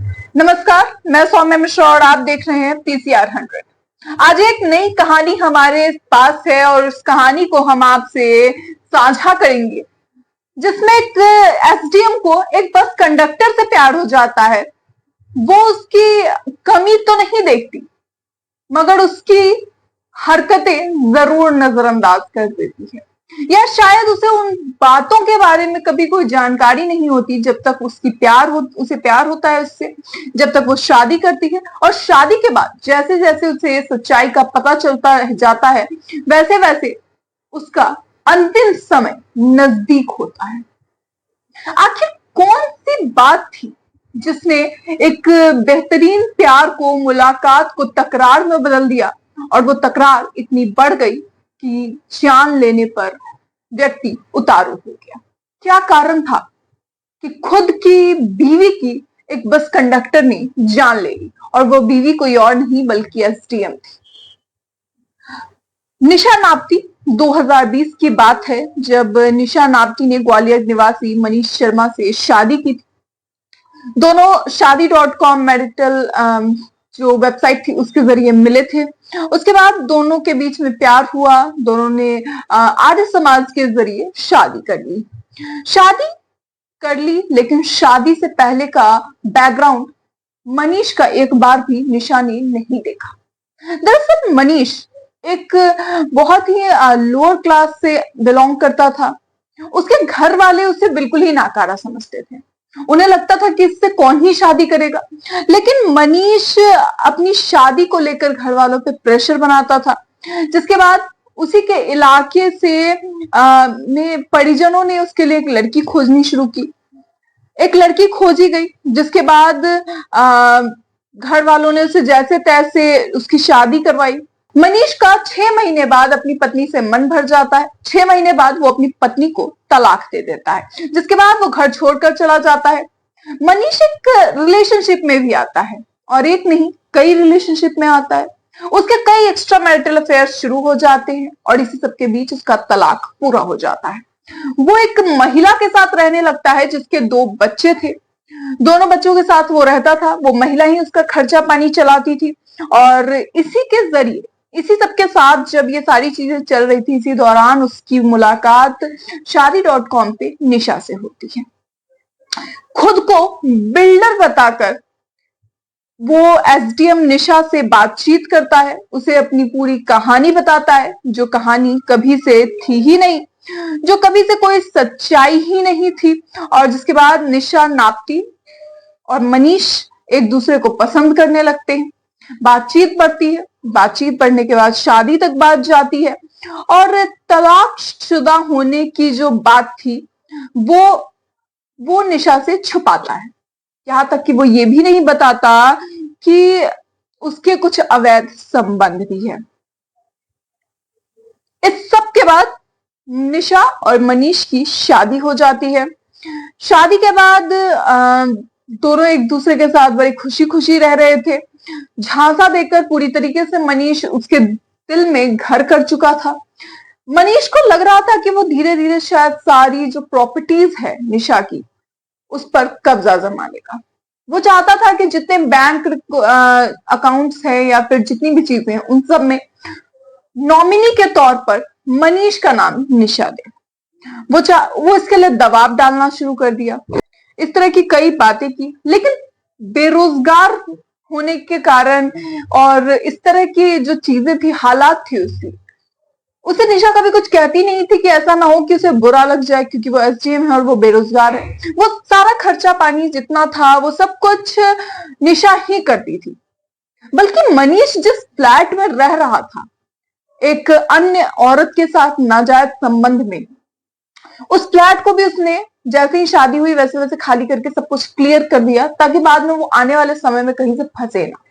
नमस्कार, मैं सौम्या मिश्रा और आप देख रहे हैं पीसीआर 100। आज एक नई कहानी हमारे पास है और उस कहानी को हम आपसे साझा करेंगे, जिसमें एक एसडीएम को एक बस कंडक्टर से प्यार हो जाता है। वो उसकी कमी तो नहीं देखती, मगर उसकी हरकतें जरूर नजरअंदाज कर देती है, या शायद उसे उन बातों के बारे में कभी कोई जानकारी नहीं होती जब तक उसे प्यार होता है उससे, जब तक वो शादी करती है। और शादी के बाद जैसे जैसे उसे सच्चाई का पता चलता जाता है, वैसे वैसे उसका अंतिम समय नजदीक होता है। आखिर कौन सी बात थी जिसने एक बेहतरीन प्यार को, मुलाकात को तकरार में बदल दिया, और वो तकरार इतनी बढ़ गई कि जान लेने पर व्यक्ति उतारू हो गया। क्या कारण था कि खुद की बीवी की एक बस कंडक्टर ने जान ले ली, और वो बीवी कोई और नहीं बल्कि एसडीएम थी। निशा नापती 2020 की बात है, जब निशा नापती ने ग्वालियर निवासी मनीष शर्मा से शादी की थी। दोनों शादी.com मैरिटल जो वेबसाइट थी उसके जरिए मिले थे। उसके बाद दोनों के बीच में प्यार हुआ। दोनों ने आर्य समाज के जरिए शादी कर ली, लेकिन शादी से पहले का बैकग्राउंड मनीष का एक बार भी निशा ने नहीं देखा। दरअसल मनीष एक बहुत ही लोअर क्लास से बिलोंग करता था। उसके घर वाले उसे बिल्कुल ही नाकारा समझते थे। उन्हें लगता था कि इससे कौन ही शादी करेगा। लेकिन मनीष अपनी शादी को लेकर घर वालों पे प्रेशर बनाता था, जिसके बाद उसी के इलाके से में परिजनों ने उसके लिए एक लड़की खोजनी शुरू की। एक लड़की खोजी गई, जिसके बाद घर वालों ने उसे जैसे तैसे उसकी शादी करवाई। मनीष का 6 महीने बाद अपनी पत्नी से मन भर जाता है। 6 महीने बाद वो अपनी पत्नी को तलाक दे देता है, जिसके बाद वो घर छोड़कर चला जाता है। मनीष एक रिलेशनशिप में भी आता है, और एक नहीं कई रिलेशनशिप में आता है। उसके कई एक्स्ट्रा मैरिटल अफेयर्स शुरू हो जाते हैं, और इसी सबके बीच उसका तलाक पूरा हो जाता है। वो एक महिला के साथ रहने लगता है जिसके 2 बच्चे थे। दोनों बच्चों के साथ वो रहता था। वो महिला ही उसका खर्चा पानी चलाती थी, और इसी के जरिए, इसी सबके साथ जब ये सारी चीजें चल रही थी, इसी दौरान उसकी मुलाकात शादी.com पे निशा से होती है। खुद को बिल्डर बताकर वो एसडीएम निशा से बातचीत करता है, उसे अपनी पूरी कहानी बताता है, जो कहानी कभी से थी ही नहीं, जो कभी से कोई सच्चाई ही नहीं थी। और जिसके बाद निशा नापती और मनीष एक दूसरे को पसंद करने लगते हैं। बातचीत बढ़ती है, बातचीत बढ़ने के बाद शादी तक बात जाती है, और तलाकशुदा होने की जो बात थी वो निशा से छुपाता है। यहां तक कि वो ये भी नहीं बताता कि उसके कुछ अवैध संबंध भी है। इस सब के बाद निशा और मनीष की शादी हो जाती है। शादी के बाद दोनों एक दूसरे के साथ बड़ी खुशी खुशी रह रहे थे। झांसा देकर पूरी तरीके से मनीष उसके दिल में घर कर चुका था। मनीष को लग रहा था कि वो धीरे धीरे शायद सारी जो प्रॉपर्टीज है निशा की, उस पर कब्जा जमा लेगा। वो चाहता था कि जितने बैंक अकाउंट्स है या फिर जितनी भी चीजें हैं, उन सब में नॉमिनी के तौर पर मनीष का नाम निशा दे। वो इसके लिए दबाव डालना शुरू कर दिया। इस तरह की कई बातें की, लेकिन बेरोजगार होने के कारण और इस तरह की जो चीजें थी, हालात थी उसे निशा कभी कुछ कहती नहीं थी कि ऐसा ना हो कि उसे बुरा लग जाए, क्योंकि वो एसडीएम है और वो बेरोजगार है। वो सारा खर्चा पानी जितना था वो सब कुछ निशा ही करती थी। बल्कि मनीष जिस फ्लैट में रह रहा था एक अन्य औरत के साथ नाजायज संबंध में, उस फ्लैट को भी उसने जैसे ही शादी हुई वैसे वैसे खाली करके सब कुछ क्लियर कर दिया, ताकि बाद में वो आने वाले समय में कहीं से फंसे ना।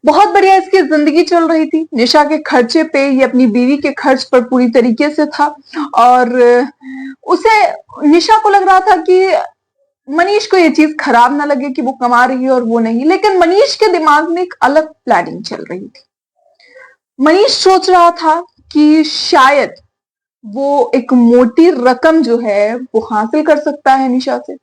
बहुत बढ़िया इसकी जिंदगी चल रही थी। निशा के खर्चे पे, ये अपनी बीवी के खर्च पर पूरी तरीके से था, और निशा को लग रहा था कि मनीष को ये चीज खराब ना लगे कि वो कमा रही है और वो नहीं। लेकिन मनीष के दिमाग में एक अलग प्लानिंग चल रही थी। मनीष सोच रहा था कि शायद वो एक मोटी रकम जो है वो हासिल कर सकता है निशा से,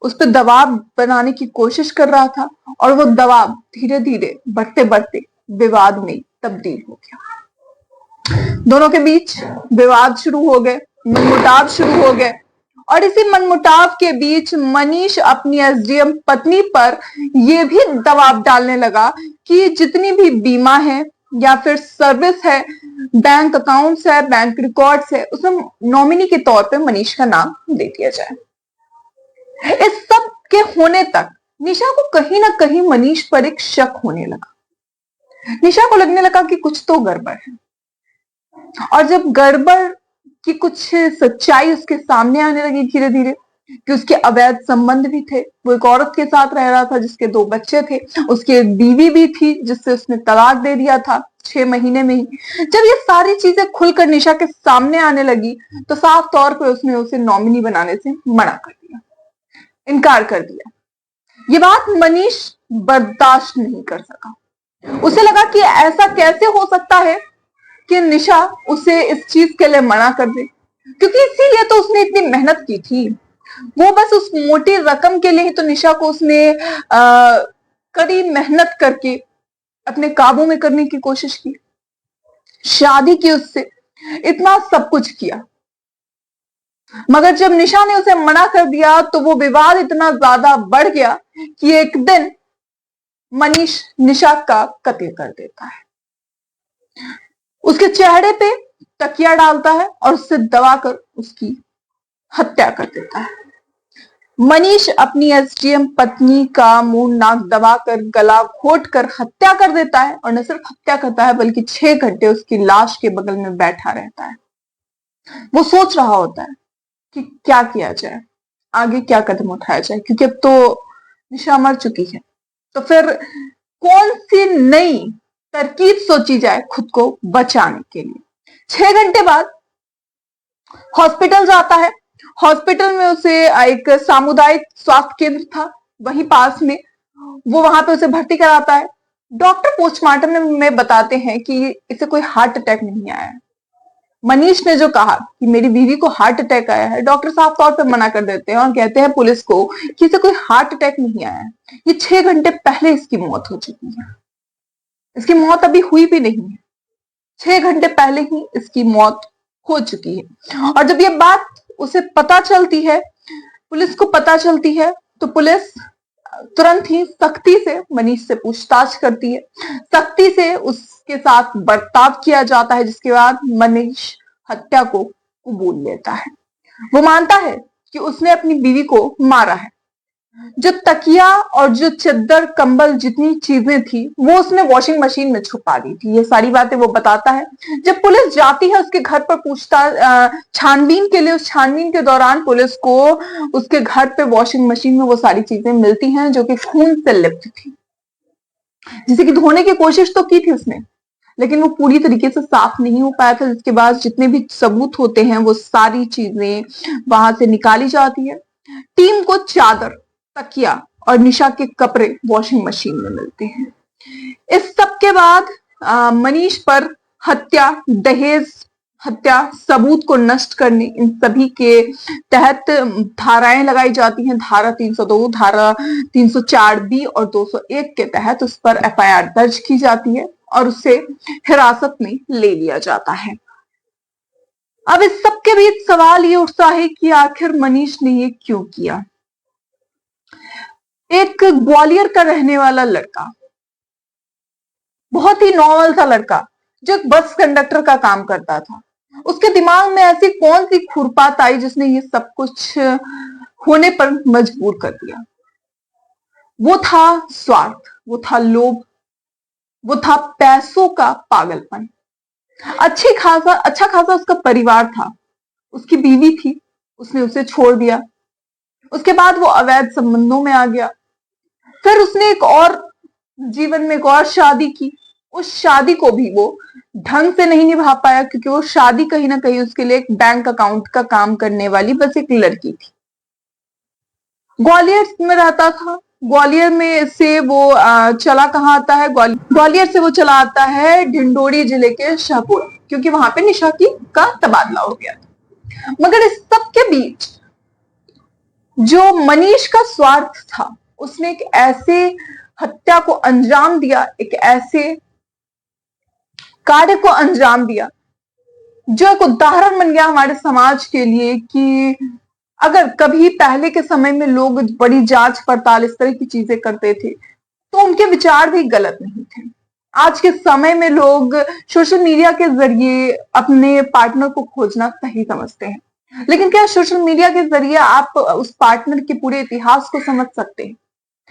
उस पर दबाव बनाने की कोशिश कर रहा था और वो दबाव धीरे धीरे बढ़ते बढ़ते विवाद में तब्दील हो गया। दोनों के बीच विवाद शुरू हो गए, मनमुटाव शुरू हो गए और इसी मनमुटाव के बीच मनीष अपनी एसडीएम पत्नी पर यह भी दबाव डालने लगा कि जितनी भी बीमा है या फिर सर्विस है, बैंक अकाउंट्स है, बैंक रिकॉर्ड्स है, उसमें नॉमिनी के तौर पे मनीष का नाम दे दिया जाए। इस सब के होने तक निशा को कहीं ना कहीं मनीष पर एक शक होने लगा। निशा को लगने लगा कि कुछ तो गड़बड़ है और जब गड़बड़ की कुछ सच्चाई उसके सामने आने लगी धीरे धीरे कि उसके अवैध संबंध भी थे, वो एक औरत के साथ रह रहा था जिसके 2 बच्चे थे, उसकी एक बीवी भी थी जिससे उसने तलाक दे दिया था 6 महीने में ही। जब ये सारी चीजें खुलकर निशा के सामने आने लगी तो साफ तौर पर उसने उसे नॉमिनी बनाने से मना कर दिया, इनकार कर दिया। ये बात मनीष बर्दाश्त नहीं कर सका। उसे लगा कि ऐसा कैसे हो सकता है कि निशा उसे इस चीज के लिए मना कर दे, क्योंकि इसीलिए तो उसने इतनी मेहनत की थी। वो बस उस मोटी रकम के लिए ही तो निशा को उसने कड़ी मेहनत करके अपने काबू में करने की कोशिश की, शादी की उससे, इतना सब कुछ किया। मगर जब निशा ने उसे मना कर दिया तो वो विवाद इतना ज्यादा बढ़ गया कि एक दिन मनीष निशा का कत्ल कर देता है। उसके चेहरे पे तकिया डालता है और उससे दबाकर उसकी हत्या कर देता है। मनीष अपनी एसडीएम पत्नी का मुंह नाक दबाकर गला घोट कर हत्या कर देता है और न सिर्फ हत्या करता है बल्कि 6 घंटे उसकी लाश के बगल में बैठा रहता है। वो सोच रहा होता है कि क्या किया जाए, आगे क्या कदम उठाया जाए, क्योंकि अब तो निशा मर चुकी है। तो फिर कौन सी नई तरकीब सोची जाए खुद को बचाने के लिए। 6 घंटे बाद हॉस्पिटल जाता है। हॉस्पिटल में उसे एक सामुदायिक स्वास्थ्य केंद्र था वहीं पास में, वो वहां पे उसे भर्ती कराता है। डॉक्टर पोस्टमार्टम में बताते हैं कि इसे कोई हार्ट अटैक नहीं आया है। मनीष ने जो कहा कि मेरी बीवी को हार्ट अटैक आया है, डॉक्टर साफ तौर पे मना कर देते हैं और कहते हैं पुलिस को कि इसे कोई हार्ट अटैक नहीं आया है, ये 6 घंटे पहले इसकी मौत हो चुकी है। इसकी मौत अभी हुई भी नहीं है, 6 घंटे पहले ही इसकी मौत हो चुकी है। और जब ये बात उसे पता चलती है, पुलिस को पता चलती है, तो पुलिस तुरंत ही सख्ती से मनीष से पूछताछ करती है, सख्ती से उसके साथ बर्ताव किया जाता है, जिसके बाद मनीष हत्या को कबूल लेता है। वो मानता है कि उसने अपनी बीवी को मारा है। जो तकिया और जो चद्दर कंबल जितनी चीजें थी वो उसने वॉशिंग मशीन में छुपा दी थी, ये सारी बातें वो बताता है। जब पुलिस जाती है उसके घर पर पूछताछ छानबीन के लिए, उस छानबीन के दौरान पुलिस को उसके घर पे वॉशिंग मशीन में वो सारी चीजें मिलती हैं जो कि खून से लिप्त थी, जिसे कि धोने की कोशिश तो की थी उसने, लेकिन वो पूरी तरीके से साफ नहीं हो पाया था। जिसके बाद जितने भी सबूत होते हैं वो सारी चीजें वहां से निकाली जाती है। टीम को चादर, तकिया और निशा के कपड़े वॉशिंग मशीन में मिलते हैं। इस सब के बाद मनीष पर हत्या, दहेज हत्या, सबूत को नष्ट करने, इन सभी के तहत धाराएं लगाई जाती हैं। धारा 302, धारा 304 बी और 201 के तहत उस पर एफआईआर दर्ज की जाती है और उसे हिरासत में ले लिया जाता है। अब इस सब के बीच सवाल ये उठता है कि आखिर मनीष ने ये क्यों किया। एक ग्वालियर का रहने वाला लड़का, बहुत ही नॉर्मल सा लड़का जो एक बस कंडक्टर का काम करता था, उसके दिमाग में ऐसी कौन सी खुरपात आई जिसने ये सब कुछ होने पर मजबूर कर दिया। वो था स्वार्थ, वो था लोभ, वो था पैसों का पागलपन। अच्छा खासा उसका परिवार था, उसकी बीवी थी, उसने उसे छोड़ दिया। उसके बाद वो अवैध संबंधों में आ गया। फिर उसने एक और जीवन में एक और शादी की। उस शादी को भी वो ढंग से नहीं निभा पाया, क्योंकि वो शादी कहीं ना कहीं उसके लिए एक बैंक अकाउंट का काम करने वाली बस एक लड़की थी। ग्वालियर में रहता था। ग्वालियर में से वो चला कहाँ आता है, ग्वालियर से वो चला आता है ढिंडोरी जिले के शाहपुरा, क्योंकि वहां पे निशा का तबादला हो गया था। मगर इस सब के बीच जो मनीष का स्वार्थ था, उसने एक ऐसे हत्या को अंजाम दिया, एक ऐसे कार्य को अंजाम दिया जो एक उदाहरण बन गया हमारे समाज के लिए कि अगर कभी पहले के समय में लोग बड़ी जांच पड़ताल इस तरह की चीजें करते थे तो उनके विचार भी गलत नहीं थे। आज के समय में लोग सोशल मीडिया के जरिए अपने पार्टनर को खोजना सही समझते हैं, लेकिन क्या सोशल मीडिया के जरिए आप उस पार्टनर के पूरे इतिहास को समझ सकते हैं?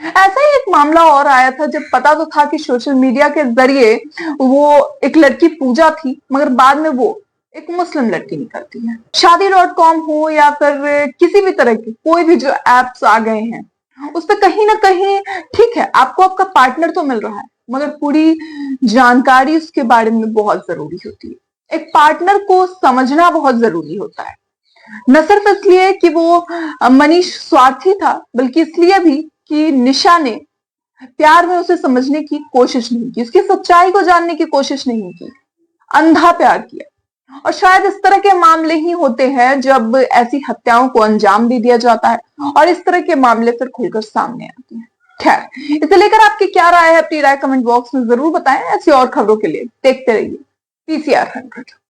ऐसा ही एक मामला और आया था जब पता तो था कि सोशल मीडिया के जरिए वो एक लड़की पूजा थी, मगर बाद में वो एक मुस्लिम लड़की निकलती है। शादी.com हो या फिर किसी भी तरह के कोई भी जो एप्स आ गए हैं, उस पर कहीं ना कहीं ठीक है आपको आपका पार्टनर तो मिल रहा है, मगर पूरी जानकारी उसके बारे में बहुत जरूरी होती है। एक पार्टनर को समझना बहुत जरूरी होता है, न सिर्फ इसलिए कि वो मनीष स्वार्थी था, बल्कि इसलिए भी कि निशा ने प्यार में उसे समझने की कोशिश नहीं की, उसकी सच्चाई को जानने की कोशिश नहीं की, अंधा प्यार किया। और शायद इस तरह के मामले ही होते हैं जब ऐसी हत्याओं को अंजाम दे दिया जाता है और इस तरह के मामले फिर खुलकर सामने आते हैं। खैर, इसे लेकर आपकी क्या राय है, अपनी राय कमेंट बॉक्स में जरूर बताएं। ऐसी और खबरों के लिए देखते रहिए पीसीआर 100।